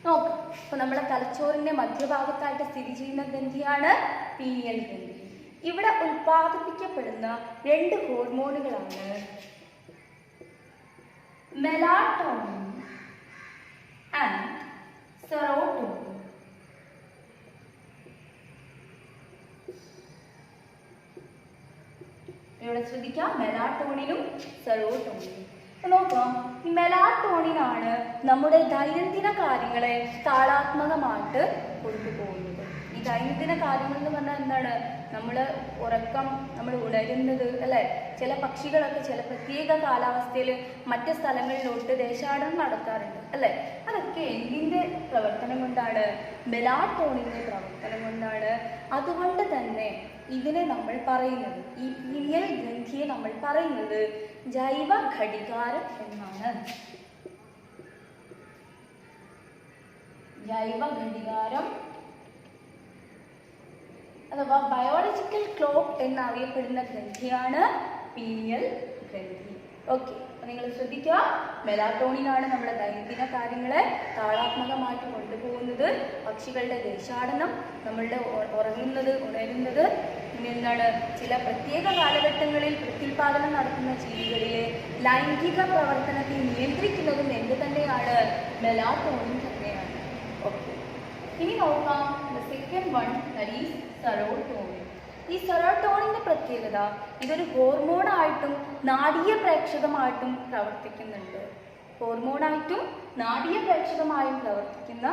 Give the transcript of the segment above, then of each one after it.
നോക്കാം. അപ്പോൾ നമ്മുടെ തലച്ചോറിൻ്റെ മധ്യഭാഗത്തായിട്ട് സ്ഥിതി ചെയ്യുന്ന ഗ്രന്ഥിയാണ് പീനിയൽ ഗ്രന്ഥി. ഇവിടെ ഉൽപ്പാദിപ്പിക്കപ്പെടുന്ന 2 ഹോർമോണുകളാണ് മെലാറ്റോണിൻ ആൻഡ് സെറോട്ടോണിൻ. ഇവിടെ ശ്രദ്ധിക്കാം, മെലാറ്റോണിനും സെറോട്ടോണിനും. നോക്കാം, ഈ മെലാറ്റോണിൻ ആണ് നമ്മുടെ ദൈനംദിന കാര്യങ്ങളെ താളാത്മകമായിട്ട് കൊണ്ടുപോകുന്നത്. ഈ ദൈനംദിന കാര്യങ്ങൾ എന്ന് പറഞ്ഞാൽ എന്താണ്? നമ്മൾ ഉറക്കം, നമ്മൾ ഉണരുന്നത് അല്ലേ? ചില പക്ഷികളൊക്കെ ചില പ്രത്യേക കാലാവസ്ഥയിൽ മറ്റ് സ്ഥലങ്ങളിലോട്ട് ദേശാടനം നടത്താറുണ്ട് അല്ലേ? അതൊക്കെ എന്തിൻ്റെ പ്രവർത്തനം കൊണ്ടാണ്? മെലാറ്റോണിൻ്റെ പ്രവർത്തനം കൊണ്ടാണ്. അതുകൊണ്ട് തന്നെ ഇതിനെ നമ്മൾ പറയുന്നത്, ഈ പീനിയൽ ഗ്രന്ഥിയെ നമ്മൾ പറയുന്നത് ജൈവ ഘടികാരം എന്നാണ്. ജൈവ ഘടികാരം അഥവാ ബയോളജിക്കൽ ക്ലോക്ക് എന്നറിയപ്പെടുന്ന ഗ്രന്ഥിയാണ് പീനിയൽ ഗ്രന്ഥി. ഓക്കെ, അപ്പോൾ നിങ്ങൾ ശ്രദ്ധിക്കുക, മെലാറ്റോണിൻ ആണ് നമ്മുടെ ദൈനംദിന കാര്യങ്ങളെ താളാത്മകമായിട്ട് കൊണ്ടുപോകുന്നത്. പക്ഷികളുടെ ദേശാടനം, നമ്മളുടെ ഉറങ്ങുന്നത്, ഉണരുന്നത്, പിന്നെ എന്താണ്, ചില പ്രത്യേക കാലഘട്ടങ്ങളിൽ പ്രത്യുൽപാദനം നടത്തുന്ന ജീവികളിലെ ലൈംഗിക പ്രവർത്തനത്തെ നിയന്ത്രിക്കുന്നതും എന്ത് തന്നെയാണ്? മെലാറ്റോണിൻ തന്നെയാണ്. ഓക്കെ, ഇനി നോക്കാം second one, that is serotonin. ഈ സെറോട്ടോണിൻ്റെ പ്രത്യേകത, ഇതൊരു ഹോർമോണായിട്ടും നാഡീയ പ്രേക്ഷകമായിട്ടും പ്രവർത്തിക്കുന്നുണ്ട്. ഹോർമോണായിട്ടും നാഡീയ പ്രേക്ഷകമായും പ്രവർത്തിക്കുന്ന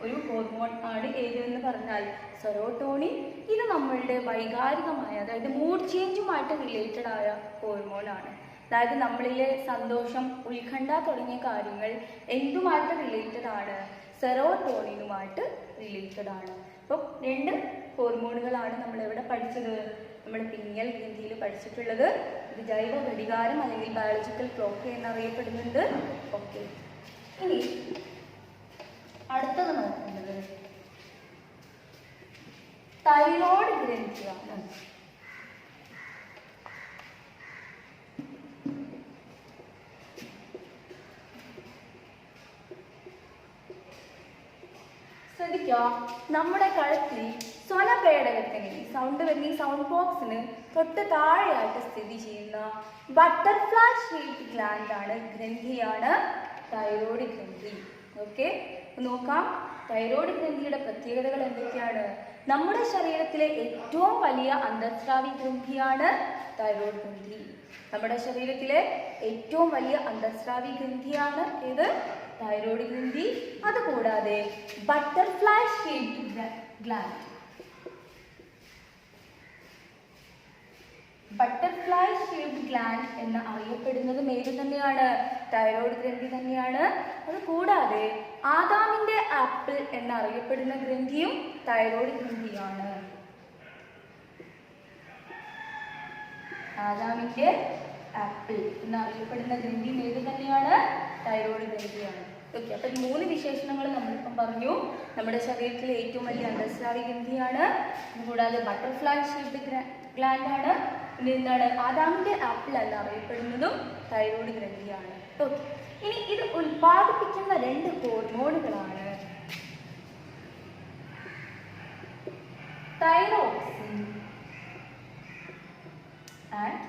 ഒരു ഹോർമോൺ ആണ് ഏതെന്ന് പറഞ്ഞാൽ സെറോട്ടോണിൻ. ഇത് നമ്മളുടെ വൈകാരികമായ, അതായത് മൂഡ് ചേഞ്ചുമായിട്ട് റിലേറ്റഡ് ആയ ഹോർമോണാണ്. അതായത് നമ്മളിലെ സന്തോഷം, ഉത്കണ്ഠ തുടങ്ങിയ കാര്യങ്ങൾ എന്തുമായിട്ട് റിലേറ്റഡ് ആണ്? സെറോട്ടോണിനുമായിട്ട് റിലേറ്റഡ് ആണ്. അപ്പം 2 ഹോർമോണുകളാണ് നമ്മൾ എവിടെ പഠിച്ചത്? നമ്മൾ പീനിയൽ ഗ്രന്ഥിയിൽ പഠിച്ചിട്ടുള്ളത്. ഇത് ജൈവ ഘടികാരം അല്ലെങ്കിൽ ബയോളജിക്കൽ ക്ലോക്ക് എന്നറിയപ്പെടുന്നുണ്ട്. ഓക്കെ, ഇനി അടുത്തത് നോക്കുന്നത് തൈറോയ്ഡ് ഗ്രന്ഥിയാണ്. ശ്രദ്ധിക്കുക, നമ്മുടെ കഴുത്തിൽ സ്വനപേടകത്തിന്, ഈ സൗണ്ട് വരുന്ന ഈ സൗണ്ട് ബോക്സിന് തൊട്ട് താഴെയായിട്ട് സ്ഥിതി ചെയ്യുന്ന ബട്ടർഫ്ലൈ ഷേപ്ഡ് ഗ്ലാൻഡ് ആണ്, ഗ്രന്ഥിയാണ് തൈറോയ്ഡ് ഗ്രന്ഥി. ഓക്കെ, നോക്കാം, തൈറോയ്ഡ് ഗ്രന്ഥിയുടെ പ്രത്യേകതകൾ എന്തൊക്കെയാണ്? നമ്മുടെ ശരീരത്തിലെ ഏറ്റവും വലിയ അന്തർസ്രാവി ഗ്രന്ഥിയാണ് തൈറോയ്ഡ് ഗ്രന്ഥി. നമ്മുടെ ശരീരത്തിലെ ഏറ്റവും വലിയ അന്തർസ്രാവി ഗ്രന്ഥിയാണ് ഏത്? തൈറോയ്ഡ് ഗ്രന്ഥി. അതുകൂടാതെ butterfly shaped gland, butterfly shaped gland എന്ന് അറിയപ്പെടുന്നതും ഏത് തന്നെയാണ്? തൈറോയ്ഡ് ഗ്രന്ഥി തന്നെയാണ്. അതുകൂടാതെ ആദാമിന്റെ ആപ്പിൾ എന്നറിയപ്പെടുന്ന ഗ്രന്ഥിയും തൈറോയ്ഡ് ഗ്രന്ഥിയാണ്. ആദാമിന്റെ ആപ്പിൾ എന്നറിയപ്പെടുന്ന ഗ്രന്ഥിയും ഏത് തന്നെയാണ്? തൈറോയ്ഡ് ഗ്രന്ഥിയാണ്. ഓക്കെ, അപ്പോൾ ഈ 3 വിശേഷണങ്ങൾ നമ്മളിപ്പം പറഞ്ഞു. നമ്മുടെ ശരീരത്തിലെ ഏറ്റവും വലിയ അന്തർസ്രാവി ഗ്രന്ഥിയാണ്, അതുകൂടാതെ ബട്ടർഫ്ലൈ ഷേപ്ഡ് ഗ്ലാൻഡ് ആണ്, പിന്നെ എന്താണ്, ആദാമിന്റെ ആപ്പിൾ എന്നറിയപ്പെടുന്നതും തൈറോയ്ഡ് ഗ്രന്ഥിയാണ്. ഓക്കെ, ഇനി ഇത് ഉൽപ്പാദിപ്പിക്കുന്ന 2 ഹോർമോണുകളാണ് തൈറോക്സിൻ ആൻഡ്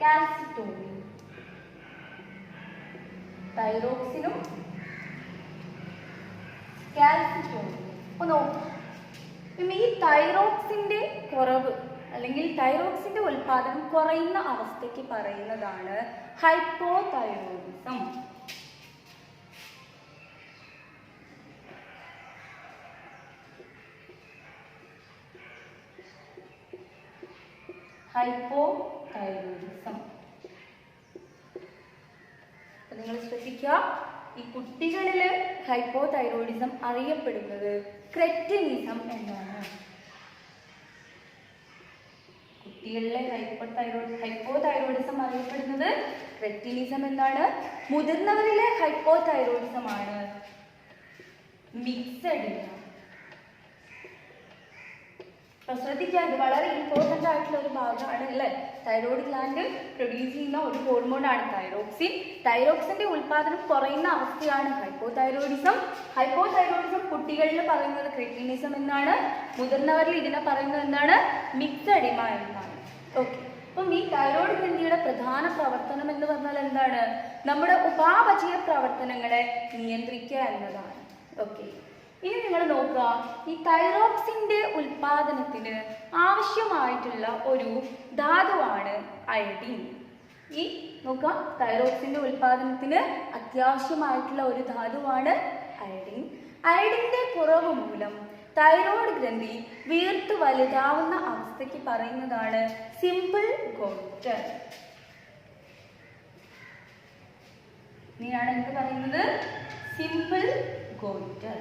കാൽസിറ്റോണിൻ. തൈറോക്സിനും കാൽസിറ്റോണിനും. അപ്പോൾ നോക്കാം, ഈ തൈറോക്സിൻ്റെ കുറവ് അല്ലെങ്കിൽ തൈറോക്സിൻ്റെ ഉൽപ്പാദനം കുറയുന്ന അവസ്ഥയ്ക്ക് പറയുന്നതാണ് ഹൈപ്പോതൈറോയിഡിസം. ഹൈപ്പോതൈറോയിഡിസം. നിങ്ങൾ ശ്രദ്ധിക്കുക, ഈ കുട്ടികളിൽ ഹൈപ്പോതൈറോയിഡിസം അറിയപ്പെടുന്നത് ക്രെറ്റിനിസം എന്നാണ്. കുട്ടികളിലെ ഹൈപ്പോതൈറോയിഡിസം അറിയപ്പെടുന്നത് ക്രെറ്റിനിസം എന്നാണ്. മുതിർന്നവരിലെ ഹൈപ്പോതൈറോയിഡിസം ആണ് മിക്സഡ് ഇനം. അപ്പോൾ ശ്രദ്ധിക്കുക, ഇത് വളരെ ഇമ്പോർട്ടൻ്റ് ആയിട്ടുള്ള ഒരു ഭാഗമാണ് അല്ലേ. തൈറോയ്ഡ് ഗ്ലാൻഡ് പ്രൊഡ്യൂസ് ചെയ്യുന്ന ഒരു ഹോർമോണാണ് തൈറോക്സിൻ. തൈറോക്സിൻ്റെ ഉൽപ്പാദനം കുറയുന്ന അവസ്ഥയാണ് ഹൈപ്പോതൈറോയിഡിസം. ഹൈപ്പോതൈറോയിഡിസം കുട്ടികളിൽ പറയുന്നത് ക്രെറ്റിനിസം എന്നാണ്, മുതിർന്നവരിൽ ഇതിനെ പറയുന്നത് എന്താണ്, മിക്സഡ് എഡിമ എന്നാണ്. ഓക്കെ, അപ്പം ഈ തൈറോയ്ഡ് ഗ്രന്ഥിയുടെ പ്രധാന പ്രവർത്തനം എന്ന് പറഞ്ഞാൽ എന്താണ്, നമ്മുടെ ഉപാപചയ പ്രവർത്തനങ്ങളെ നിയന്ത്രിക്കുക എന്നതാണ്. ഓക്കെ, ഇനി നിങ്ങൾ നോക്കുക, ഈ തൈറോക്സിൻ്റെ ഉൽപാദനത്തിന് ആവശ്യമായിട്ടുള്ള ഒരു ധാതുവാണ് അയഡിൻ. ഈ നോക്കുക, തൈറോക്സിൻ്റെ ഉൽപാദനത്തിന് അത്യാവശ്യമായിട്ടുള്ള ഒരു ധാതുവാണ് അയഡിൻ. അയഡിൻ്റെ കുറവ് മൂലം തൈറോയ്ഡ് ഗ്രന്ഥി വീർത്ത് വലുതാവുന്ന അവസ്ഥയ്ക്ക് പറയുന്നതാണ് സിമ്പിൾ ഗോയിറ്റർ. ഇനിയാണ് എന്ത് പറയുന്നത്, സിമ്പിൾ ഗോയിറ്റർ.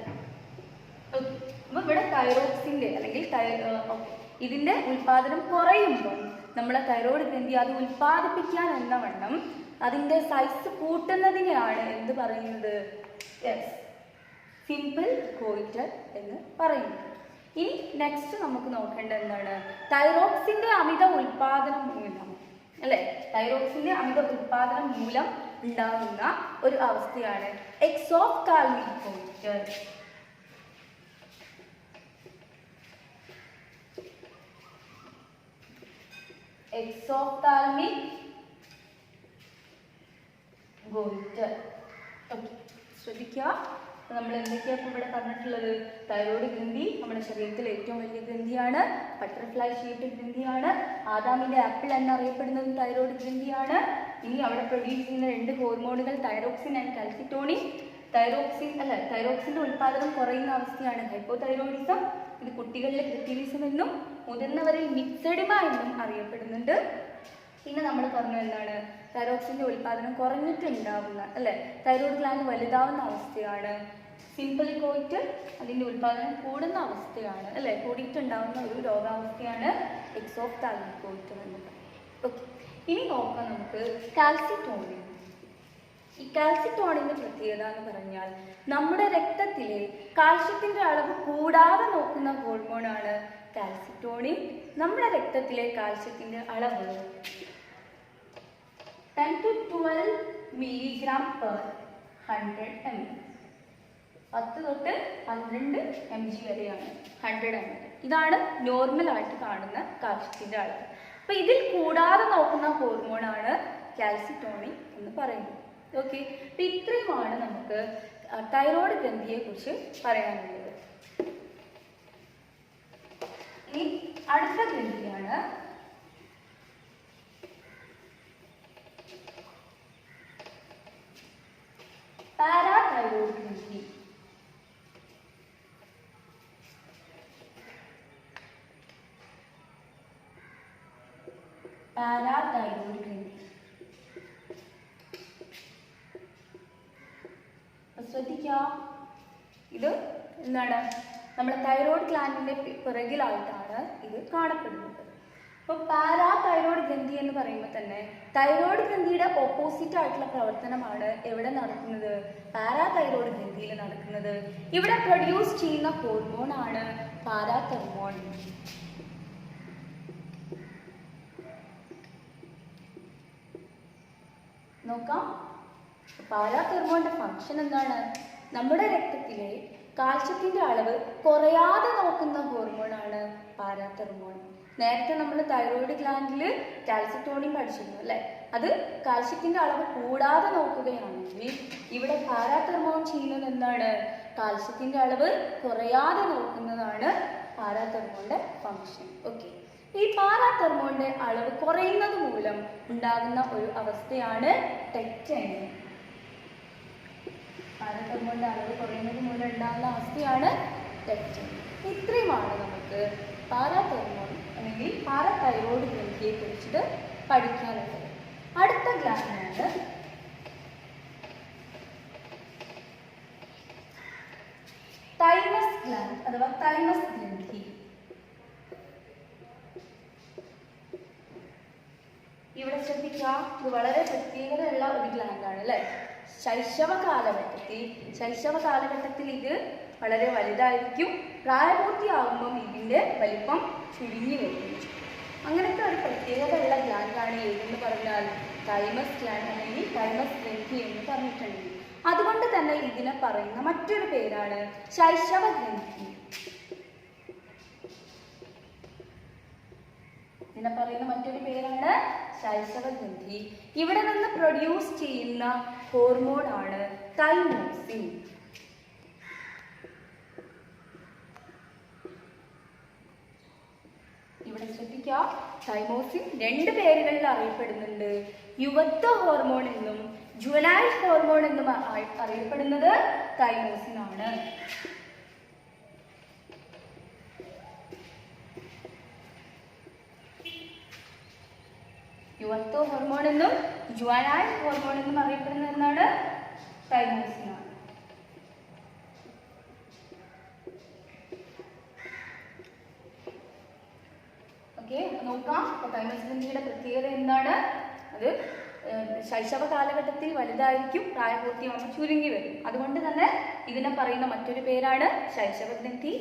അപ്പോൾ ഇവിടെ തൈറോക്സിൻ്റെ അല്ലെങ്കിൽ ഇതിൻ്റെ ഉൽപാദനം കുറയുമ്പോൾ നമ്മളെ തൈറോയ്ഡ് ഗ്രന്ഥി അത് ഉൽപ്പാദിപ്പിക്കാൻ എന്നവണ്ണം അതിൻ്റെ സൈസ് കൂട്ടുന്നതിനെയാണ് എന്ത് പറയുന്നത്, സിമ്പിൾ ഗോയിറ്റർ എന്ന് പറയുന്നത്. ഇനി നെക്സ്റ്റ് നമുക്ക് നോക്കേണ്ടത് എന്താണ്, തൈറോക്സിൻ്റെ അമിത ഉൽപാദനം മൂലം അല്ലേ, തൈറോക്സിൻ്റെ അമിത ഉൽപാദനം മൂലം ഉണ്ടാകുന്ന ഒരു അവസ്ഥയാണ് എക്സോപ്താൽമിക് ഗോയിറ്റർ. എക്സോപ്താൽമിക് ഗോയിറ്റർ. ശ്രദ്ധിക്കുക, നമ്മൾ എന്തൊക്കെയാണ് ഇവിടെ പറഞ്ഞിട്ടുള്ളത്, തൈറോയ്ഡ് ഗ്രന്ഥി നമ്മുടെ ശരീരത്തിലെ ഏറ്റവും വലിയ ഗ്രന്ഥിയാണ്, ബട്ടർഫ്ലൈ ഷേപ്ഡ് ഗ്രന്ഥിയാണ്, ആദാമിൻ്റെ ആപ്പിൾ എന്നറിയപ്പെടുന്നത് തൈറോയ്ഡ് ഗ്രന്ഥിയാണ്. ഇനി അവിടെ പ്രൊഡ്യൂസ് ചെയ്യുന്ന രണ്ട് ഹോർമോണുകൾ തൈറോക്സിൻ ആൻഡ് കാൽസിറ്റോണിൻ. തൈറോക്സിൻ്റെ ഉൽപ്പാദനം കുറയുന്ന അവസ്ഥയാണ് ഹൈപ്പോതൈറോയിഡിസം. ഇത് കുട്ടികളിലെ ക്രെറ്റിനിസം എന്നും മുതിർന്നവരിൽ മിക്സഡ് എഡിമ എന്നും അറിയപ്പെടുന്നുണ്ട്. പിന്നെ നമ്മൾ പറഞ്ഞു എന്താണ്, തൈറോക്സിൻ്റെ ഉൽപ്പാദനം കുറഞ്ഞിട്ടുണ്ടാവുന്ന അല്ലേ, തൈറോയ്ഡ് ഗ്ലാൻഡ് വലുതാവുന്ന അവസ്ഥയാണ് സിമ്പിൾ ഗോയിറ്റർ. അതിൻ്റെ ഉൽപ്പാദനം കൂടുന്ന അവസ്ഥയാണ് അല്ലേ, കൂടിയിട്ടുണ്ടാവുന്ന ഒരു രോഗാവസ്ഥയാണ് എക്സോപ്താൽമിക് ഗോയിറ്റർ എന്ന് പറയുന്നത്. ഓക്കെ, ഇനി നോക്കാം നമുക്ക് കാൽസിറ്റോണിൻ. ഈ കാൽസിറ്റോണിൻ്റെ പ്രത്യേകത എന്ന് പറഞ്ഞാൽ നമ്മുടെ രക്തത്തിലെ കാൽസ്യത്തിൻ്റെ അളവ് കൂടാതെ നോക്കുന്ന ഹോർമോണാണ് കാൽസിറ്റോണിൻ. നമ്മുടെ രക്തത്തിലെ കാൽസ്യത്തിൻ്റെ അളവ് 10 to 12 മില്ലിഗ്രാം പെർ 100 ml. 10 തൊട്ട് 12 mg വരെയാണ് 100 ml. ഇതാണ് നോർമലായിട്ട് കാണുന്ന കാൽസ്യത്തിൻ്റെ അളവ്. അപ്പോൾ ഇതിൽ കൂടാതെ നോക്കുന്ന ഹോർമോണാണ് കാൽസിറ്റോണിൻ എന്ന് പറയുന്നത്. ഓക്കെ, അപ്പോൾ ഇത്രയുമാണ് നമുക്ക് തൈറോയ്ഡ് ഗ്രന്ഥിയെക്കുറിച്ച് പറയാനുള്ളത്. ഇനി അടുത്ത ഗ്രന്ഥിയാണ് പാരാതൈറോയ്ഡ് ഗ്രന്ഥി. പാരാതൈറോയ്ഡ് ഗ്രന്ഥി ശ്രദ്ധിക്കുക, ഇത് എന്താണ്, നമ്മുടെ തൈറോയ്ഡ് ഗ്ലാൻഡിൻ്റെ പിറകിലായിട്ടാണ് ഇത് കാണപ്പെടുന്നത്. അപ്പോൾ പാരാതൈറോയ്ഡ് ഗ്രന്ഥി എന്ന് പറയുമ്പോൾ തന്നെ തൈറോയ്ഡ് ഗ്രന്ഥിയുടെ ഓപ്പോസിറ്റ് ആയിട്ടുള്ള പ്രവർത്തനമാണ് എവിടെ നടക്കുന്നത്, പാരാതൈറോയ്ഡ് ഗ്രന്ഥിയിൽ നടക്കുന്നത്. ഇവിടെ പ്രൊഡ്യൂസ് ചെയ്യുന്ന ഹോർമോണാണ് പാരാതെർമോൺ. നോക്കാം, പാരാതെർമോണിന്റെ ഫംഗ്ഷൻ എന്താണ്, നമ്മുടെ രക്തത്തിലെ കാൽസ്യത്തിന്റെ അളവ് കുറയാതെ നോക്കുന്ന ഹോർമോണാണ് പാരാതെർമോൺ. നേരത്തെ നമ്മൾ തൈറോയ്ഡ് ഗ്ലാൻഡിൽ കാൽസിറ്റോണിൻ പഠിച്ചിരുന്നു അല്ലേ, അത് കാൽസ്യത്തിന്റെ അളവ് കൂടാതെ നോക്കുകയാണെങ്കിൽ ഇവിടെ പാരാതെർമോൺ ചെയ്യുന്നത് എന്താണ്, കാൽസ്യത്തിന്റെ അളവ് കുറയാതെ നോക്കുന്നതാണ് പാരാതെർമോണിന്റെ ഫംഗ്ഷൻ. ഓക്കെ, ഈ പാരാതെർമോണിന്റെ അളവ് കുറയുന്നത് മൂലം ഉണ്ടാകുന്ന ഒരു അവസ്ഥയാണ് ടെക്റ്റൈൻ. പാരാതെർമോണിന്റെ അളവ് കുറയുന്നത് മൂലം ഉണ്ടാകുന്ന അവസ്ഥയാണ് ടെക്റ്റൈൻ. ഇത്രയുമാണ് നമുക്ക് പാരാതെർമോൺ അല്ലെങ്കിൽ പാരാതൈറോയ്ഡ് ഗ്രന്ഥിയെ കുറിച്ചിട്ട് പഠിക്കാനുള്ളത്. അടുത്ത ഗ്ലാൻഡാണ് തൈമസ് ഗ്ലാൻഡ് അഥവാ തൈമസ് ഗ്രന്ഥി. ഇവിടെ ശ്രദ്ധിക്കുക, ഇത് വളരെ പ്രത്യേകതയുള്ള ഒരു ഗ്ലാൻഡാണ് അല്ലേ. ശൈശവ കാലഘട്ടത്തിൽ ഇത് വളരെ വലുതായിരിക്കും. പ്രായപൂർത്തിയാകുമ്പം ഇതിൻ്റെ വലിപ്പം ചുരുങ്ങി വരുന്നു. അങ്ങനത്തെ ഒരു പ്രത്യേകതയുള്ള ഗ്ലാൻഡാണ് ഏതെന്ന് പറഞ്ഞാൽ തൈമസ് ഗ്ലാൻഡ് അല്ലെങ്കിൽ തൈമസ് ഗ്രന്ഥി എന്ന് പറഞ്ഞിട്ടുണ്ട്. അതുകൊണ്ട് തന്നെ ഇതിനെ പറയുന്ന മറ്റൊരു പേരാണ് ശൈശവ ഗ്രന്ഥി. ഇതിനെ പറയുന്ന മറ്റൊരു പേരാണ് ശൈശവ ഗ്രന്ഥി. ഇവിടെ നിന്ന് പ്രൊഡ്യൂസ് ചെയ്യുന്ന ഹോർമോൺ ആണ് തൈമോസിൻ. ഇവിടെ ശ്രദ്ധിക്കുക, തൈമോസിൻ രണ്ട് പേരുകളിൽ അറിയപ്പെടുന്നുണ്ട്. യുവത്വ ഹോർമോൺ എന്നും ജുവനൈൽ ഹോർമോൺ എന്നും അറിയപ്പെടുന്നത് തൈമോസിൻ ആണ്. യുവത്വ ഹോർമോൺ എന്നും ജുവനൈൽ ഹോർമോൺ എന്നും അറിയപ്പെടുന്നത് എന്താണ്? തൈമോസിൻ ആണ്. നോക്കാം. തൈമസ് ഗ്രന്ഥിയുടെ പ്രത്യേകത എന്താണ്? അത് ശൈശവ കാലഘട്ടത്തിൽ വലുതായിരിക്കും, പ്രായപൂർത്തിയാകുമ്പോൾ ചുരുങ്ങി വരും. അതുകൊണ്ട് തന്നെ ഇതിനെ പറയുന്ന മറ്റൊരു പേരാണ് ശൈശവ ഗ്രന്ഥി.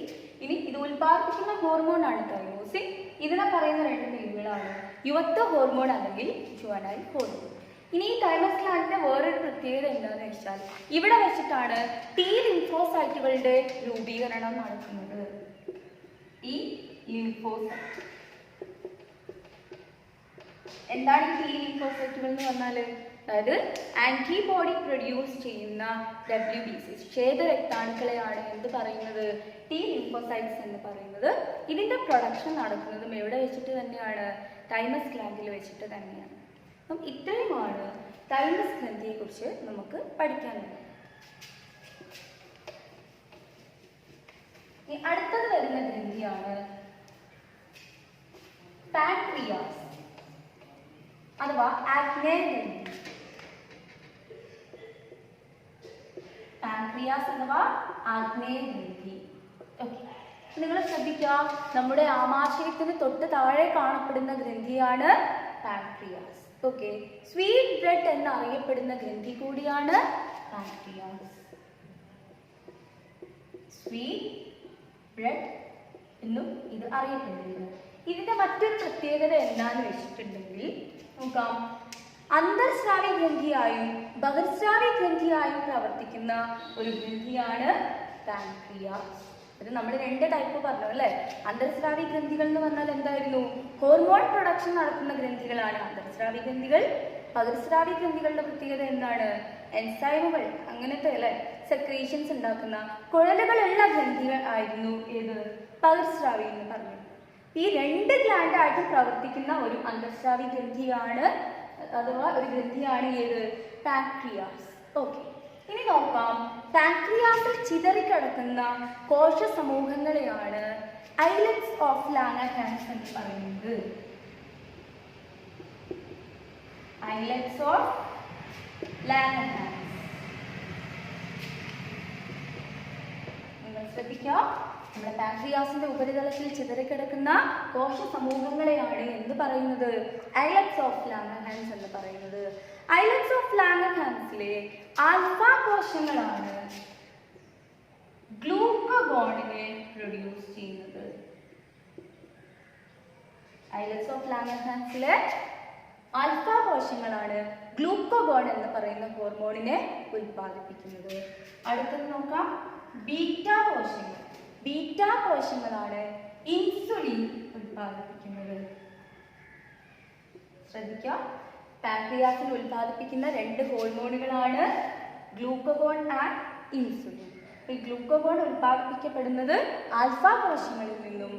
ഇനി ഇത് ഉൽപ്പാദിപ്പിക്കുന്ന ഹോർമോൺ ആണ് തൈമോസിൻ. ഇതിനെ പറയുന്ന രണ്ട് പേരുകളാണ് യുവത്വ ഹോർമോൺ അല്ലെങ്കിൽ ജുവനൈൽ ഹോർമോൺ. ഇനി ഈ തൈമസ് ഗ്ലാൻഡിന്റെ വേറൊരു പ്രത്യേകത എന്താണെന്ന് വെച്ചാൽ ഇവിടെ വെച്ചിട്ടാണ് ടി ലിംഫോസൈറ്റുകളുടെ രൂപീകരണം നടക്കുന്നത്. ഈ ലിംഫോസൈറ്റ് എന്താണ് ഈ ടി ലിംഫോസൈറ്റുകൾ എന്ന് പറഞ്ഞാൽ? അതായത് ആന്റിബോഡി പ്രൊഡ്യൂസ് ചെയ്യുന്ന WBC ശ്വേതരക്താണുക്കളെയാണ് എന്ത് പറയുന്നത്? ടി ലിംഫോസൈറ്റ്സ് എന്ന് പറയുന്നത്. ഇതിന്റെ പ്രൊഡക്ഷൻ നടക്കുന്നതും എവിടെ വെച്ചിട്ട് തന്നെയാണ്? തൈമസ് ഗ്ലാൻഡിൽ വെച്ചിട്ട് തന്നെയാണ്. അപ്പം ഇത്രയുമാണ് തൈമസ് ഗ്രന്ഥിയെ കുറിച്ച് നമുക്ക് പഠിക്കാനുള്ളത്. അടുത്തത് വരുന്ന ഗ്രന്ഥിയാണ് പാൻക്രിയാസ് അഥവാ ആഗ്നേയ ഗ്രന്ഥി. പാൻക്രിയാസ് അഥവാ ആഗ്നേയ ഗ്രന്ഥി. ഓക്കെ, നിങ്ങൾ ശ്രദ്ധിക്കുക, നമ്മുടെ ആമാശയത്തിന് തൊട്ട് താഴെ കാണപ്പെടുന്ന ഗ്രന്ഥിയാണ് പാൻക്രിയാസ്. ഓക്കെ, സ്വീറ്റ് ബ്രെഡ് എന്നറിയപ്പെടുന്ന ഗ്രന്ഥി കൂടിയാണ് പാൻക്രിയാസ്. സ്വീറ്റ് ബ്രെഡ് എന്നും ഇത് അറിയപ്പെടുന്നു. ഇതിന്റെ മറ്റൊരു പ്രത്യേകത എന്താണെന്ന് വെച്ചിട്ടുണ്ടെങ്കിൽ നോക്കാം, അന്തർസ്രാവി ഗ്രന്ഥിയായും ബഹിർസ്രാവി ഗ്രന്ഥിയായും പ്രവർത്തിക്കുന്ന ഒരു ഗ്രന്ഥിയാണ് പാൻക്രിയാസ്. ഇത് നമ്മൾ രണ്ട് ടൈപ്പ് പറഞ്ഞു അല്ലേ? അന്തർസ്രാവി ഗ്രന്ഥികൾ എന്ന് പറഞ്ഞാൽ എന്തായിരുന്നു? ഹോർമോൺ പ്രൊഡക്ഷൻ നടത്തുന്ന ഗ്രന്ഥികളാണ് അന്തർസ്രാവി ഗ്രന്ഥികൾ. ബഹിർസ്രാവി ഗ്രന്ഥികളുടെ പ്രത്യേകത എന്താണ്? എൻസൈമുകൾ അങ്ങനത്തെ അല്ലെ സെക്രീഷൻസ് ഉണ്ടാക്കുന്ന കുഴലുകളുള്ള ഗ്രന്ഥികൾ ആയിരുന്നു ഏത്? ബഹിർസ്രാവി എന്ന് പറഞ്ഞു. ഈ രണ്ട് ഗ്ലാൻഡായിട്ട് പ്രവർത്തിക്കുന്ന ഒരു അന്തർസ്രാവി ഗ്രന്ഥിയാണ് അഥവാ ഒരു ഗ്രന്ഥിയാണ് ഏത്? പാൻക്രിയാസ്. ഓക്കെ, ഇനി നോക്കാം, പാൻക്രിയാസിൽ ചിതറിക്കിടക്കുന്ന കോശ സമൂഹങ്ങളെയാണ് ഐലറ്റ്സ് ഓഫ് ലാംഗർഹാൻസ് എന്ന് പറയുന്നത്. Islets of Langerhans. നിങ്ങൾ ശ്രദ്ധിക്കുക, നമ്മുടെ പാൻക്രിയാസിന്റെ ഉപരിതലത്തിൽ ചിതറിക്കിടക്കുന്ന കോശ സമൂഹങ്ങളെയാണ് എന്ത് പറയുന്നത്? ഐലറ്റ്സ് ഓഫ് ലാംഗർഹാൻസ് എന്ന് പറയുന്നത്. ഐലറ്റ്സ് ഓഫ് ലാംഗർഹാൻസിലെ ആൽഫ കോശങ്ങളാണ് ഗ്ലൂക്കഗോണിനെ പ്രൊഡ്യൂസ് ചെയ്യുന്നത്. ഐലറ്റ്സ് ഓഫ് ലാംഗർഹാൻസിലെ ആൽഫ കോശങ്ങളാണ് ഗ്ലൂക്കഗോൺ എന്ന് പറയുന്ന ഹോർമോണിനെ ഉൽപ്പാദിപ്പിക്കുന്നത്. അടുത്തത് നോക്കാം, ബീറ്റ കോശങ്ങൾ. ബീറ്റ കോശങ്ങളാണ് ഇൻസുലിൻ ഉൽപ്പാദിപ്പിക്കുന്നത്. ശ്രദ്ധിക്കുക, പാൻക്രിയാസിൽ ഉൽപ്പാദിപ്പിക്കുന്ന രണ്ട് ഹോർമോണുകളാണ് ഗ്ലൂക്കഗോൺ ആൻഡ് ഇൻസുലിൻ. ഈ ഗ്ലൂക്കഗോൺ ഉൽപ്പാദിപ്പിക്കപ്പെടുന്നത് ആൽഫ കോശങ്ങളിൽ നിന്നും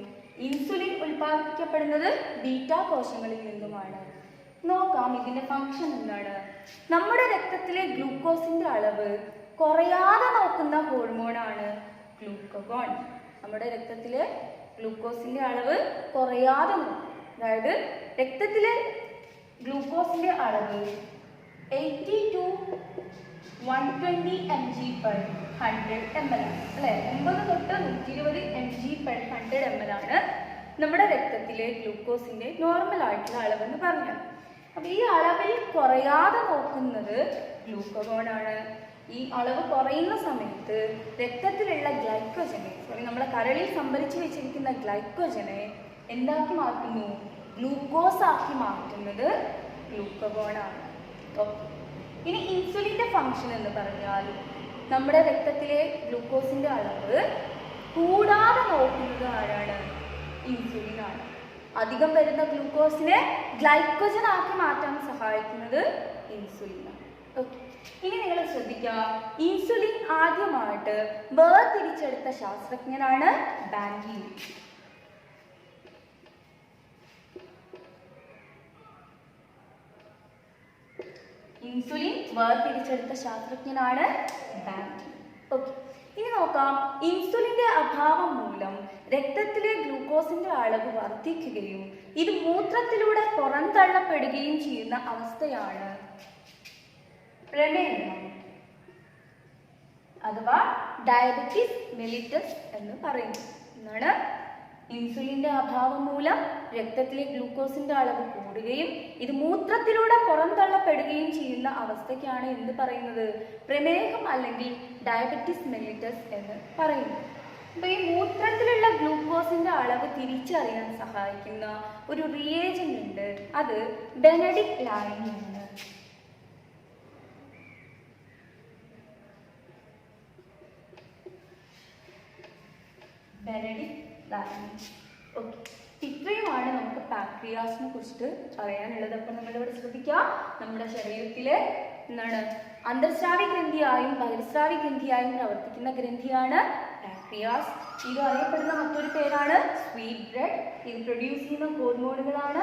ഇൻസുലിൻ ഉൽപ്പാദിപ്പിക്കപ്പെടുന്നത് ബീറ്റ കോശങ്ങളിൽ നിന്നുമാണ്. നോക്കാം ഇതിന്റെ ഫംഗ്ഷൻ എന്താണ്. നമ്മുടെ രക്തത്തിലെ ഗ്ലൂക്കോസിന്റെ അളവ് കുറയാതെ നോക്കുന്ന ഹോർമോണാണ് ഗ്ലൂക്കഗോൺ. നമ്മുടെ രക്തത്തിലെ ഗ്ലൂക്കോസിന്റെ അളവ് കുറയാതെ നോക്കും. അതായത് രക്തത്തിലെ ഗ്ലൂക്കോസിന്റെ അളവ് 80 to 120 mg/100 ml അല്ലെ, 90 തൊട്ട് 120 mg/100 ml ആണ് നമ്മുടെ രക്തത്തിലെ ഗ്ലൂക്കോസിന്റെ നോർമൽ ആയിട്ടുള്ള അളവെന്ന് പറഞ്ഞത്. അപ്പൊ ഈ അളവിൽ കുറയാതെ നോക്കുന്നത് ഗ്ലൂക്കഗോൺ ആണ്. ഈ അളവ് കുറയുന്ന സമയത്ത് രക്തത്തിലുള്ള ഗ്ലൈക്കോജനെ, നമ്മളെ കരളിൽ സംഭരിച്ചു വെച്ചിരിക്കുന്ന ഗ്ലൈക്കോജനെ എന്താക്കി മാറ്റുന്നു? ഗ്ലൂക്കോസ് ആക്കി മാറ്റുന്നത് ഗ്ലൂക്കഗോണാണ്. ഓക്കെ. ഇനി ഇൻസുലിൻ്റെ ഫംഗ്ഷൻ എന്ന് പറഞ്ഞാൽ നമ്മുടെ രക്തത്തിലെ ഗ്ലൂക്കോസിൻ്റെ അളവ് കൂടാതെ നോക്കുന്നത് ആരാണ്? ഇൻസുലിനാണ്. അധികം വരുന്ന ഗ്ലൂക്കോസിനെ ഗ്ലൈക്കോജൻ ആക്കി മാറ്റാൻ സഹായിക്കുന്നത് ഇൻസുലിനാണ്. ഓക്കെ. ഇനി നിങ്ങൾ ശ്രദ്ധിക്കുക, ഇൻസുലിൻ ആദ്യമായിട്ട് വേർതിരിച്ചെടുത്ത ശാസ്ത്രജ്ഞനാണ് ബാൻഗി. ഇൻസുലിൻ വേർതിരിച്ചെടുത്ത ശാസ്ത്രജ്ഞനാണ് ബാൻഗി. ഓക്കെ. ഇനി നോക്കാം, ഇൻസുലിന്റെ അഭാവം മൂലം രക്തത്തിലെ ഗ്ലൂക്കോസിന്റെ അളവ് വർദ്ധിക്കുകയും ഇത് മൂത്രത്തിലൂടെ പുറന്തള്ളപ്പെടുകയും ചെയ്യുന്ന അവസ്ഥയാണ് പ്രമേഹം അഥവാ ഡയബറ്റിസ് മെലിറ്റസ് എന്ന് പറയുന്നു. എന്നാണ് ഇൻസുലിന്റെ അഭാവം മൂലം രക്തത്തിലെ ഗ്ലൂക്കോസിന്റെ അളവ് കൂടുകയും ഇത് മൂത്രത്തിലൂടെ പുറന്തള്ളപ്പെടുകയും ചെയ്യുന്ന അവസ്ഥയ്ക്കാണ് എന്ത് പറയുന്നത്? പ്രമേഹം അല്ലെങ്കിൽ ഡയബറ്റിസ് മെലിറ്റസ് എന്ന് പറയുന്നു. അപ്പൊ ഈ മൂത്രത്തിലുള്ള ഗ്ലൂക്കോസിന്റെ അളവ് തിരിച്ചറിയാൻ സഹായിക്കുന്ന ഒരു റിയേജന്റ് ഉണ്ട്, അത് ബെനഡിക്ട് ലൈൻ ആണ്. Benedict line. ഓക്കെ. ഇത്രയുമാണ് നമുക്ക് പാൻക്രിയാസിനെ കുറിച്ചിട്ട് പറയാനുള്ളത്. അപ്പം നമ്മളിവിടെ ശ്രദ്ധിക്കുക, നമ്മുടെ ശരീരത്തിലെ എന്താണ് അന്തർസ്രാവി ഗ്രന്ഥിയായും ബഹിർസ്രാവി ഗ്രന്ഥിയായും പ്രവർത്തിക്കുന്ന ഗ്രന്ഥിയാണ് പാൻക്രിയാസ്. ഇത് അറിയപ്പെടുന്ന മറ്റൊരു പേരാണ് സ്വീറ്റ് ബ്രെഡ്. ഇത് പ്രൊഡ്യൂസ് ചെയ്യുന്ന ഹോർമോണുകളാണ്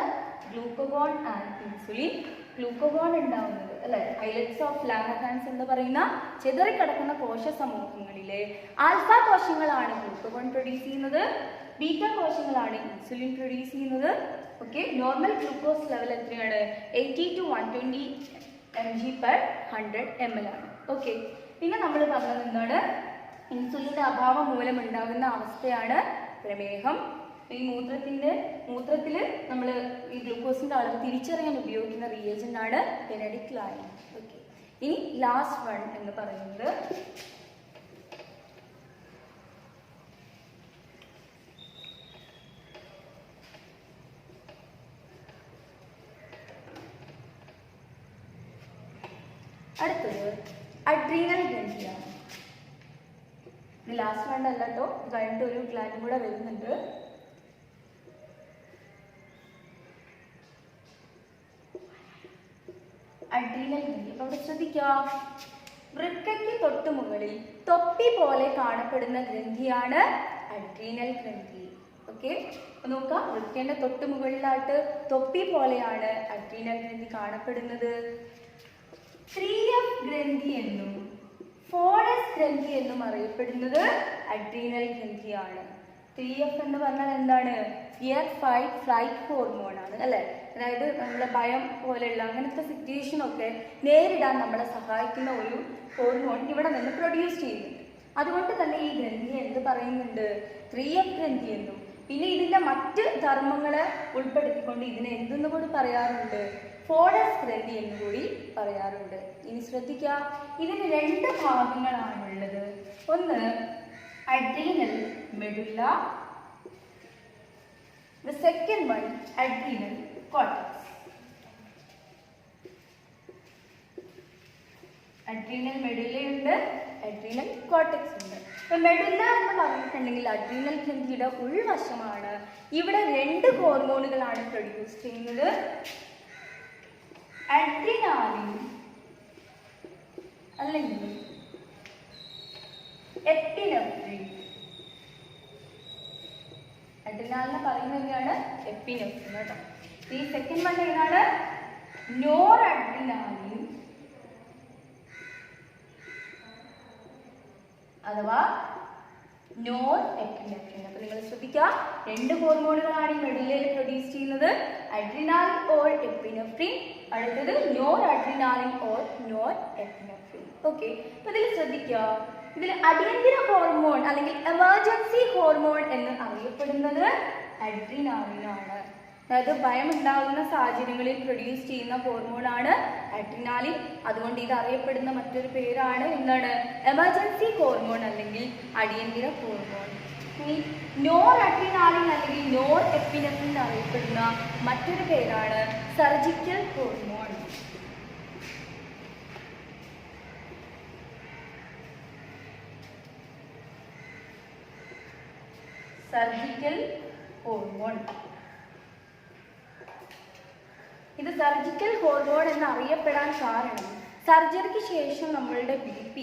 ഗ്ലൂക്കഗോൺ ആൻഡ് ഇൻസുലിൻ. ഗ്ലൂക്കഗോൺ ഉണ്ടാവുന്നത് അല്ലെ ഐലറ്റ്സ് ഓഫ് ലാംഗർഹാൻസ് എന്ന് പറയുന്ന ചിതറിക്കിടക്കുന്ന കോശ സമൂഹങ്ങളിലെ ആൽഫ കോശങ്ങളാണ് ഗ്ലൂക്കഗോൺ പ്രൊഡ്യൂസ് ചെയ്യുന്നത്. ബീറ്റ കോശങ്ങളാണ് ഇൻസുലിൻ പ്രൊഡ്യൂസ് ചെയ്യുന്നത്. ഓക്കെ. നോർമൽ ഗ്ലൂക്കോസ് ലെവൽ എത്രയാണ്? 80 to 120 mg/100 ml ആണ്. ഓക്കെ. പിന്നെ നമ്മൾ പറഞ്ഞത് എന്താണ്? ഇൻസുലിൻ്റെ അഭാവം മൂലം ഉണ്ടാകുന്ന അവസ്ഥയാണ് പ്രമേഹം. ഈ മൂത്രത്തിൽ നമ്മൾ ഈ ഗ്ലൂക്കോസിൻ്റെ അളവ് തിരിച്ചറിയാൻ ഉപയോഗിക്കുന്ന റിയേജൻ്റ് ആണ് ബെനഡിക്ട് ലൈൻ. ഓക്കെ. ഇനി ലാസ്റ്റ് വൺ എന്ന് പറയുന്നത് അടുത്തത് അഡ്രീനൽ ഗ്രന്ഥിയാണ്. ഇത് ലാസ്റ്റ് വൺ അല്ല കേട്ടോ, ഇത് കഴിഞ്ഞിട്ട് ഒരു ഗ്ലാൻഡും കൂടെ വരുന്നുണ്ട്. അഡ്രീനൽ ഗ്രന്ഥി. അപ്പൊ അവിടെ ശ്രദ്ധിക്കുക, വൃക്കയ്ക്ക് തൊട്ടു മുകളിൽ തൊപ്പി പോലെ കാണപ്പെടുന്ന ഗ്രന്ഥിയാണ് അഡ്രീനൽ ഗ്രന്ഥി. ഓക്കെ. അപ്പൊ നോക്കാം, വൃക്കയുടെ തൊട്ടു മുകളിലായിട്ട് തൊപ്പി പോലെയാണ് അഡ്രീനൽ ഗ്രന്ഥി കാണപ്പെടുന്നത്. 3F ഗ്രന്ഥി എന്നും 4S ഗ്രന്ഥി എന്നും അറിയപ്പെടുന്നത് അഡ്രീനൽ ഗ്രന്ഥിയാണ്. 3F എന്ന് പറഞ്ഞാൽ എന്താണ്? ഫിയർ, ഫൈറ്റ്, ഫ്ലൈറ്റ് ഹോർമോൺ ആണ് അല്ലെ. അതായത് നമ്മളെ ഭയം പോലെയുള്ള അങ്ങനത്തെ സിറ്റുവേഷനൊക്കെ നേരിടാൻ നമ്മളെ സഹായിക്കുന്ന ഒരു ഹോർമോൺ ഇവിടെ നിന്ന് പ്രൊഡ്യൂസ് ചെയ്യുന്നുണ്ട്. അതുകൊണ്ട് തന്നെ ഈ ഗ്രന്ഥി എന്ത് പറയുന്നുണ്ട്? 3F ഗ്രന്ഥി എന്നും പിന്നെ ഇതിൻ്റെ മറ്റ് ധർമ്മങ്ങളെ ഉൾപ്പെടുത്തിക്കൊണ്ട് ഇതിനെ എന്തെന്ന് കൂടി പറയാറുണ്ട്? 4S ഗ്രന്ഥി എന്ന് കൂടി പറയാറുണ്ട്. ഇനി ശ്രദ്ധിക്കുക, ഇതിന് 2 ഭാഗങ്ങളാണുള്ളത്. ഒന്ന് adrenal medulla, the second one adrenal cortex. Adrenal medulla ഉണ്ട്, അഡ്രീനൽ കോർട്ടെക്സ് ഉണ്ട്. അപ്പൊ മെഡുല്ല എന്ന് പറഞ്ഞിട്ടുണ്ടെങ്കിൽ അഡ്രീനൽ ഗ്രന്ഥിയുടെ ഉൾവശമാണ്. ഇവിടെ 2 ഹോർമോണുകളാണ് പ്രൊഡ്യൂസ് ചെയ്യുന്നത്, അഡ്രിനാലിൻ അല്ലെങ്കിൽ എപ്പിനെഫ്രിൻ. അഡ്രിനാലിനെ പറയുന്നതാണ് എപ്പിനെഫ്രിൻ കേട്ടോ. ഈ സെക്കൻഡ് വൺ ഏതാണ്? നോർ അഡ്രിനാലിൻ അഥവാ നോർ എപ്പിനെഫ്രിൻ. അപ്പൊ നിങ്ങൾ ശ്രദ്ധിക്കുക, 2 ഹോർമോണുകളാണ് ഈ മെഡുല്ലയിൽ പ്രൊഡ്യൂസ് ചെയ്യുന്നത്, അഡ്രിനാലിൻ ഓർ എപ്പിനെഫ്രിൻ. അടുത്തത് nor adrenaline or nor epinephrine. Okay. അപ്പൊ ഇതിൽ ശ്രദ്ധിക്കുക, ഇതിൽ അടിയന്തര ഹോർമോൺ അല്ലെങ്കിൽ എമർജൻസി ഹോർമോൺ എന്ന് അറിയപ്പെടുന്നത് അഡ്രിനാലിനാണ്. അതായത് ഭയമുണ്ടാകുന്ന സാഹചര്യങ്ങളിൽ പ്രൊഡ്യൂസ് ചെയ്യുന്ന ഹോർമോണാണ് അഡ്രിനാലിൻ. അതുകൊണ്ട് ഇത് അറിയപ്പെടുന്ന മറ്റൊരു പേരാണ് എന്താണ്? എമർജൻസി ഹോർമോൺ അല്ലെങ്കിൽ അടിയന്തര ഹോർമോൺ. ഇനി നോർ അഡ്രിനാലിൻ അല്ലെങ്കിൽ നോർ എപ്പിനെഫ്രിൻ എന്നറിയപ്പെടുന്ന മറ്റൊരു പേരാണ് സർജിക്കൽ ഹോർമോൺ. Surgical hormone. ഇത് സർജിക്കൽ ഹോർമോൺ എന്നറിയപ്പെടാൻ കാരണം സർജറിക്ക് ശേഷം നമ്മളുടെ BP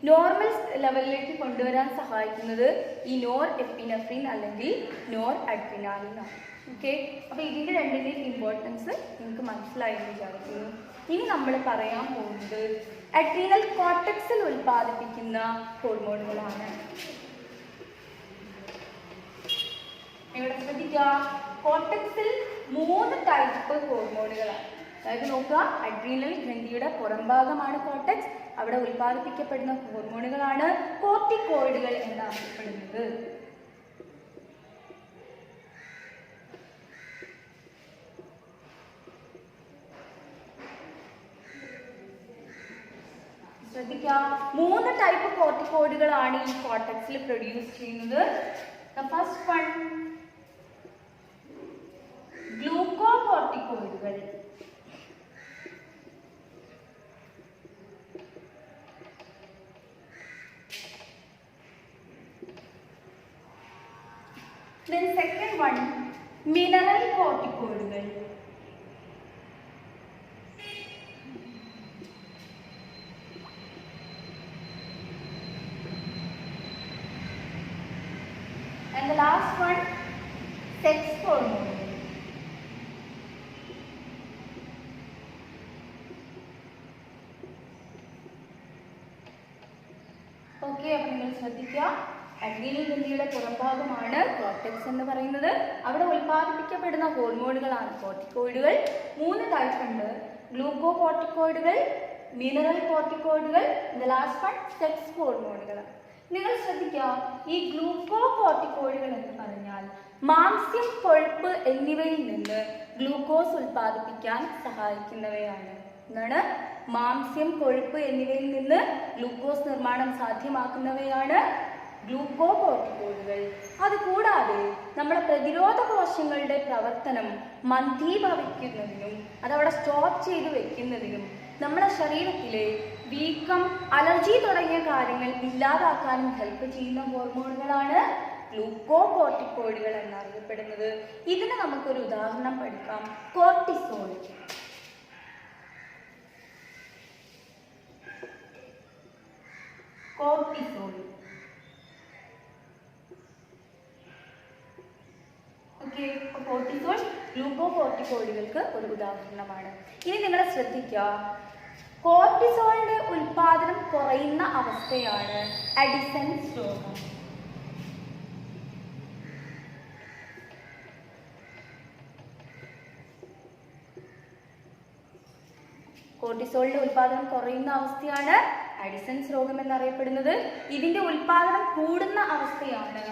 നോർമൽ ലെവലിലേക്ക് കൊണ്ടുവരാൻ സഹായിക്കുന്നത് ഈ നോർ എപ്പിനെഫ്രിൻ അല്ലെങ്കിൽ നോർ അഡ്രിനാലിൻ ആണ്. ഓക്കെ, അപ്പോൾ ഇതിൻ്റെ രണ്ടിൻ്റെയും ഇമ്പോർട്ടൻസ് നിങ്ങൾക്ക് മനസ്സിലായി എന്ന് വിചാരിക്കുന്നു. ഇനി നമ്മൾ പറയാൻ പോകുന്നത് അഡ്രീനൽ കോർട്ടെക്സിൽ ഉൽപ്പാദിപ്പിക്കുന്ന ഹോർമോണുകളാണ്. ഇവിടെ ശ്രദ്ധിക്കുക, കോർട്ടെക്സിൽ 3 ടൈപ്പ് ഹോർമോണുകളാണ്. അതായത് നോക്കുക, അഡ്രീനൽ ഗ്രന്ഥിയുടെ പുറംഭാഗമാണ് കോർട്ടെക്സ്. അവിടെ ഉൽപ്പാദിപ്പിക്കപ്പെടുന്ന ഹോർമോണുകളാണ് കോർട്ടിക്കോയിഡുകൾ എന്നറിയപ്പെടുന്നത്. ശ്രദ്ധിക്കുക, 3 ടൈപ്പ് കോർട്ടിക്കോയിഡുകളാണ് ഈ കോർട്ടെക്സിൽ പ്രൊഡ്യൂസ് ചെയ്യുന്നത്. ഫസ്റ്റ് വൺ ഗ്ലൂക്കോകോർട്ടിക്കോയിഡുകൾ. Then second one mineral corticoids. And the last one sex hormone. Okay, അപ്പോൾ നിങ്ങൾ ശ്രദ്ധിക്കുക, അഡ്രീനൽ ഗ്രന്ഥിയുടെ പുറംഭാഗമാണ് കോർട്ടെക്സ് എന്ന് പറയുന്നത്. അവിടെ ഉൽപ്പാദിപ്പിക്കപ്പെടുന്ന ഹോർമോണുകളാണ് കോർട്ടിക്കോയിഡുകൾ. 3 ടൈപ്പ് ഉണ്ട്: ഗ്ലൂക്കോകോർട്ടിക്കോയിഡുകൾ, മിനറൽ കോർട്ടിക്കോയിഡുകൾ, ലാസ്റ്റ് വൺ സെക്സ് ഹോർമോണുകൾ. നിങ്ങൾ ശ്രദ്ധിക്കുക, ഈ ഗ്ലൂക്കോകോർട്ടിക്കോയിഡുകൾ എന്ന് പറഞ്ഞാൽ മാംസ്യം, കൊഴുപ്പ് എന്നിവയിൽ നിന്ന് ഗ്ലൂക്കോസ് ഉൽപ്പാദിപ്പിക്കാൻ സഹായിക്കുന്നവയാണ്. എന്താണ്? മാംസ്യം, കൊഴുപ്പ് എന്നിവയിൽ നിന്ന് ഗ്ലൂക്കോസ് നിർമ്മാണം സാധ്യമാക്കുന്നവയാണ് ഗ്ലൂക്കോകോർട്ടിക്കോയിഡുകൾ. അതുകൂടാതെ നമ്മുടെ പ്രതിരോധ കോശങ്ങളുടെ പ്രവർത്തനം മന്ദീഭവിക്കുന്നതിനും അതവിടെ സ്റ്റോപ്പ് ചെയ്ത് വെക്കുന്നതിനും നമ്മുടെ ശരീരത്തിലെ വീക്കം, അലർജി തുടങ്ങിയ കാര്യങ്ങൾ ഇല്ലാതാക്കാനും ഹെൽപ്പ് ചെയ്യുന്ന ഹോർമോണുകളാണ് ഗ്ലൂക്കോകോർട്ടിക്കോയിഡുകൾ എന്നറിയപ്പെടുന്നത്. ഇതിന് നമുക്കൊരു ഉദാഹരണം പഠിക്കാം: കോർട്ടിസോൾ. കോർട്ടിസോൾ കോർട്ടിസോൾ ഗ്ലൂക്കോകോർട്ടിക്കോയിഡുകൾക്ക് ഒരു ഉദാഹരണമാണ്. ഇനി നിങ്ങൾ ശ്രദ്ധിക്കുക, കോർട്ടിസോളിന്റെ ഉൽപാദനം കുറയുന്ന അവസ്ഥയാണ് അഡിസൺസ് രോഗം. കോർട്ടിസോളിന്റെ ഉൽപാദനം കുറയുന്ന അവസ്ഥയാണ് അഡിസൺസ് രോഗം എന്നറിയപ്പെടുന്നത്. ഇതിന്റെ ഉൽപാദനം കൂടുന്ന അവസ്ഥയാണ്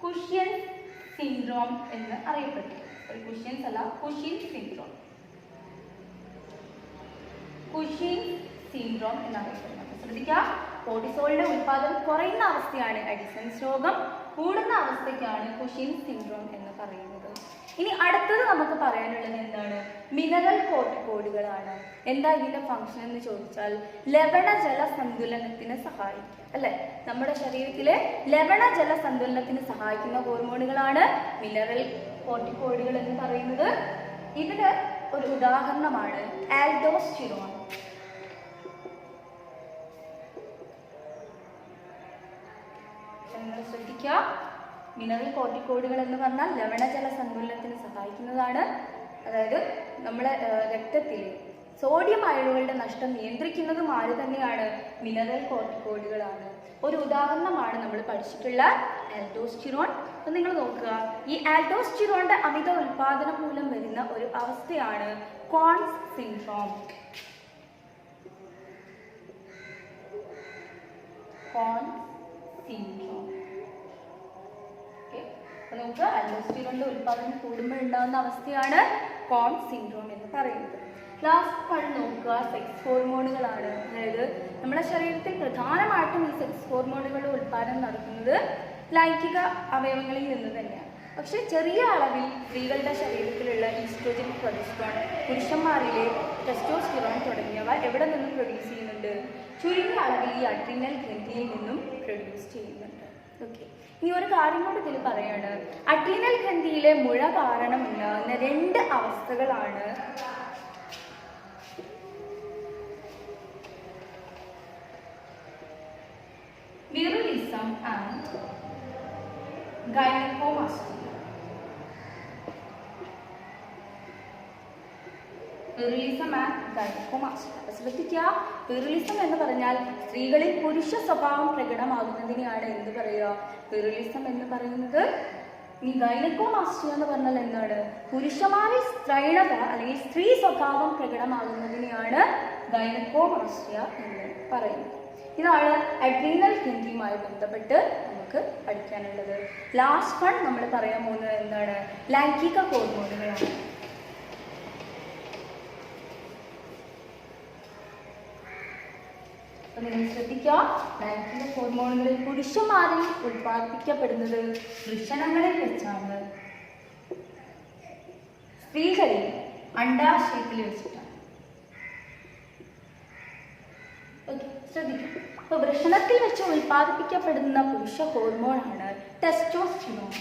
കുഷ്യൻ സിൻഡ്രോം എന്ന് അറിയപ്പെടുന്നത്. കുഷ്യൻസ് അല്ല, കുഷിൻ സിൻഡ്രോം. കുഷിൻ സിൻഡ്രോം എന്നറിയപ്പെടുന്നത്. ശ്രദ്ധിക്കുക, കോർട്ടിസോളിന്റെ ഉൽപാദനം കുറയുന്ന അവസ്ഥയാണ് അഡിസൺസ് രോഗം, കൂടുന്ന അവസ്ഥയ്ക്കാണ് കുഷിൻ സിൻഡ്രോം എന്ന് പറയുന്നത്. ഇനി അടുത്തത് നമുക്ക് പറയാനുള്ളത് എന്താണ്? മിനറൽ കോർട്ടിക്കോയിഡുകളാണ്. എന്താ ഇതിന്റെ ഫംഗ്ഷൻ എന്ന് ചോദിച്ചാൽ ലവണജല സന്തുലനത്തിന് സഹായിക്കും, അല്ലെ? നമ്മുടെ ശരീരത്തിലെ ലവണജല സന്തുലനത്തിന് സഹായിക്കുന്ന ഹോർമോണുകളാണ് മിനറൽ കോർട്ടിക്കോയിഡുകൾ എന്ന് പറയുന്നത്. ഇതിന് ഒരു ഉദാഹരണമാണ് ആൽഡോസ്റ്റിറോൺ. നിങ്ങൾ ശ്രദ്ധിക്കുക, മിനറൽ കോർട്ടിക്കോയിഡുകൾ എന്ന് പറഞ്ഞാൽ ലവണജല സന്തുലനത്തിന് സഹായിക്കുന്നതാണ്. അതായത് നമ്മുടെ രക്തത്തിലെ സോഡിയം അയണുകളുടെ നഷ്ടം നിയന്ത്രിക്കുന്നതും ആര് തന്നെയാണ്? മിനറൽ കോർട്ടിക്കോയിഡുകളാണ്. ഒരു ഉദാഹരണമാണ് നമ്മൾ പഠിച്ചിട്ടുള്ള ആൽഡോസ്റ്റിറോൺ. അപ്പം നിങ്ങൾ നോക്കുക, ഈ ആൽഡോസ്റ്റിറോണിന്റെ അമിത ഉൽപാദനം മൂലം വരുന്ന ഒരു അവസ്ഥയാണ് കോൺസ് സിൻഡ്രോം. Cons syndrome. അപ്പോൾ നമുക്ക് ആൽഡോസ്റ്റിറോണിന്റെ ഉൽപാദനം കൂടുമ്പോൾ ഉണ്ടാകുന്ന അവസ്ഥയാണ് കോൺസ് സിൻഡ്രോം എന്ന് പറയുന്നത്. ലാസ്റ്റ് വൺ നോക്കുക, സെക്സ് ഹോർമോണുകളാണ്. അതായത് നമ്മുടെ ശരീരത്തിൽ പ്രധാനമായിട്ടും ഈ സെക്സ് ഹോർമോണുകളുടെ ഉൽപ്പാദനം നടക്കുന്നത് ലൈംഗിക അവയവങ്ങളിൽ നിന്ന് തന്നെയാണ്. പക്ഷേ ചെറിയ അളവിൽ സ്ത്രീകളുടെ ശരീരത്തിലുള്ള ഈസ്ട്രോജൻ, പ്രൊജസ്ട്രോൺ, പുരുഷന്മാരിലെ ടെസ്റ്റോസ്റ്റിറോൺ തുടങ്ങിയവ എവിടെ നിന്നും പ്രൊഡ്യൂസ് ചെയ്യുന്നുണ്ട്? ചുരുങ്ങിയ അളവിൽ ഈ അഡ്രീനൽ ഗ്രന്ഥിയിൽ നിന്നും പ്രൊഡ്യൂസ് ചെയ്യുന്നുണ്ട്. ഓക്കെ, ഇനി ഒരു കാര്യം കൂടി ഇതിൽ പറയാണ്. അഡ്രീനൽ ഗ്രന്ഥിയിലെ മുഴ കാരണം ഉണ്ടാകുന്ന 2 അവസ്ഥകളാണ് virilism and gynaecomastia. Virilism and gynaecomastia. ശ്രദ്ധിക്കുക, വിറുലിസം എന്ന് പറഞ്ഞാൽ സ്ത്രീകളിൽ പുരുഷ സ്വഭാവം പ്രകടമാകുന്നതിനെയാണ് എന്ത് പറയുക? വിറുലിസം എന്ന് പറയുന്നത്. ഈ ഗൈനക്കോമാസ്റ്റിയ എന്ന് പറഞ്ഞാൽ എന്താണ്? പുരുഷന്മാരിൽ സ്ത്രൈണത അല്ലെങ്കിൽ സ്ത്രീ സ്വഭാവം പ്രകടമാകുന്നതിനെയാണ് ഗൈനക്കോമാസ്റ്റിയ എന്ന് പറയുന്നത്. ഇതാണ് അഡ്രീനൽ ഗ്രന്ഥിയുമായി ബന്ധപ്പെട്ട് നമുക്ക് പഠിക്കാനുള്ളത്. ലാസ്റ്റ് വൺ നമ്മൾ പറയാൻ പോകുന്നത് എന്താണ്? ലൈംഗിക ഹോർമോണുകളാണ്. അപ്പോൾ നിങ്ങൾ ശ്രദ്ധിക്കുക, ലൈംഗിക ഹോർമോണുകളിൽ പുരുഷന്മാരിൽ ഉൽപ്പാദിപ്പിക്കപ്പെടുന്നത് വൃഷണങ്ങളിൽ വെച്ചാണ്, സ്ത്രീകളിൽ അണ്ഡാശയത്തിൽ വെച്ചിട്ടാണ്. ശ്രദ്ധിക്കുക, അപ്പോൾ വൃഷണത്തിൽ വെച്ച് ഉൽപ്പാദിപ്പിക്കപ്പെടുന്ന പുരുഷ ഹോർമോണാണ് ടെസ്റ്റോസ്റ്റിറോൺ.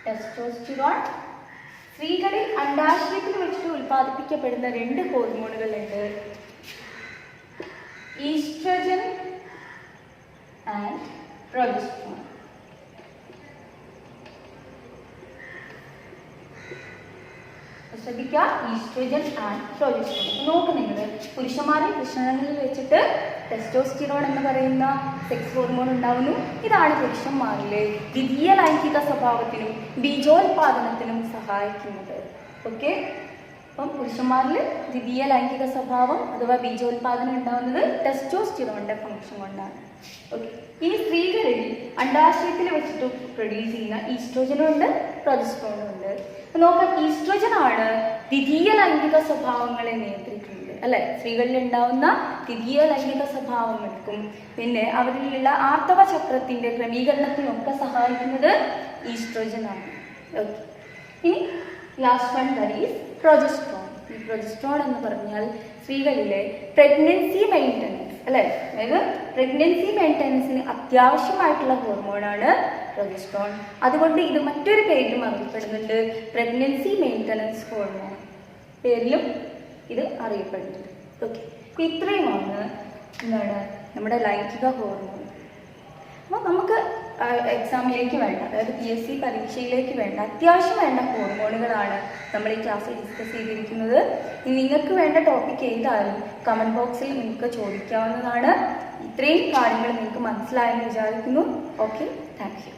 ടെസ്റ്റോസ്റ്റിറോൺ. സ്ത്രീകളിൽ അണ്ഡാശയത്തിൽ വെച്ചിട്ട് ഉൽപ്പാദിപ്പിക്കപ്പെടുന്ന 2 ഹോർമോണുകളുണ്ട്, ഈസ്ട്രജൻ ആൻഡ് പ്രൊജസ്ട്രോൺ. ശ്രദ്ധിക്കുക, ഈസ്ട്രോജൻ ആൻഡ് പ്രൊജസ്ട്രോൺ. നോക്ക് നിങ്ങൾ, പുരുഷന്മാരിൽ വൃഷണങ്ങളിൽ വെച്ചിട്ട് ടെസ്റ്റോസ്റ്റിറോൺ എന്ന് പറയുന്ന സെക്സ് ഹോർമോൺ ഉണ്ടാകുന്നു. ഇതാണ് പുരുഷന്മാരിലെ ദ്വിതീയ ലൈംഗിക സ്വഭാവത്തിനും ബീജോത്പാദനത്തിനും സഹായിക്കുന്നത്. ഓക്കെ, അപ്പം പുരുഷന്മാരിൽ ദ്വിതീയ ലൈംഗിക സ്വഭാവം അഥവാ ബീജോത്പാദനം ഉണ്ടാകുന്നത് ടെസ്റ്റോസ്റ്റിറോണിന്റെ ഫംഗ്ഷൻ കൊണ്ടാണ്. ഓക്കെ, ഇനി സ്ത്രീകളിൽ അണ്ഡാശയത്തിൽ വെച്ചിട്ട് പ്രൊഡ്യൂസ് ചെയ്യുന്ന ഈസ്ട്രോജനും ഉണ്ട്, പ്രൊജസ്ട്രോണും ഉണ്ട്. നോക്കാം, ഈസ്ട്രോജൻ ആണ് ദ്വിതീയ ലൈംഗിക സ്വഭാവങ്ങളെ നിയന്ത്രിക്കുന്നത്, അല്ലെ? സ്ത്രീകളിൽ ഉണ്ടാവുന്ന ദ്വിതീയ ലൈംഗിക സ്വഭാവങ്ങൾക്കും പിന്നെ അവരിലുള്ള ആർത്തവ ചക്രത്തിന്റെ ക്രമീകരണത്തിനൊക്കെ സഹായിക്കുന്നത് ഈസ്ട്രോജൻ ആണ്. ഓക്കെ, ഇനി last one that is progesterone. ഈ പ്രൊജസ്ട്രോൺ എന്ന് പറഞ്ഞാൽ സ്ത്രീകളിലെ പ്രഗ്നൻസി മെയിൻ്റനൻസ്, അല്ലെ? അതായത് പ്രഗ്നൻസി മെയിൻ്റനൻസിന് അത്യാവശ്യമായിട്ടുള്ള ഹോർമോണാണ് പ്രൊജസ്ട്രോൺ. അതുകൊണ്ട് ഇത് മറ്റൊരു പേരിലും അറിയപ്പെടുന്നുണ്ട്, പ്രഗ്നൻസി മെയിൻ്റനൻസ് ഹോർമോൺ പേരിലും ഇത് അറിയപ്പെടുന്നുണ്ട്. ഓക്കെ, അപ്പോൾ ഇത്രയുമാണ് എന്താണ് നമ്മുടെ ലൈംഗിക ഹോർമോൺ. അപ്പോൾ നമുക്ക് എക്സാമിലേക്ക് വേണ്ട, അതായത് PSC പരീക്ഷയിലേക്ക് വേണ്ട അത്യാവശ്യം വേണ്ട ഹോർമോണുകളാണ് നമ്മൾ ഈ ക്ലാസ്സിൽ ഡിസ്കസ് ചെയ്തിരിക്കുന്നത്. നിങ്ങൾക്ക് വേണ്ട ടോപ്പിക് ഏതായാലും കമൻറ്റ് ബോക്സിൽ നിങ്ങൾക്ക് ചോദിക്കാവുന്നതാണ്. ഇത്രയും കാര്യങ്ങൾ നിങ്ങൾക്ക് മനസ്സിലായെന്ന് വിചാരിക്കുന്നു. Okay, thank you.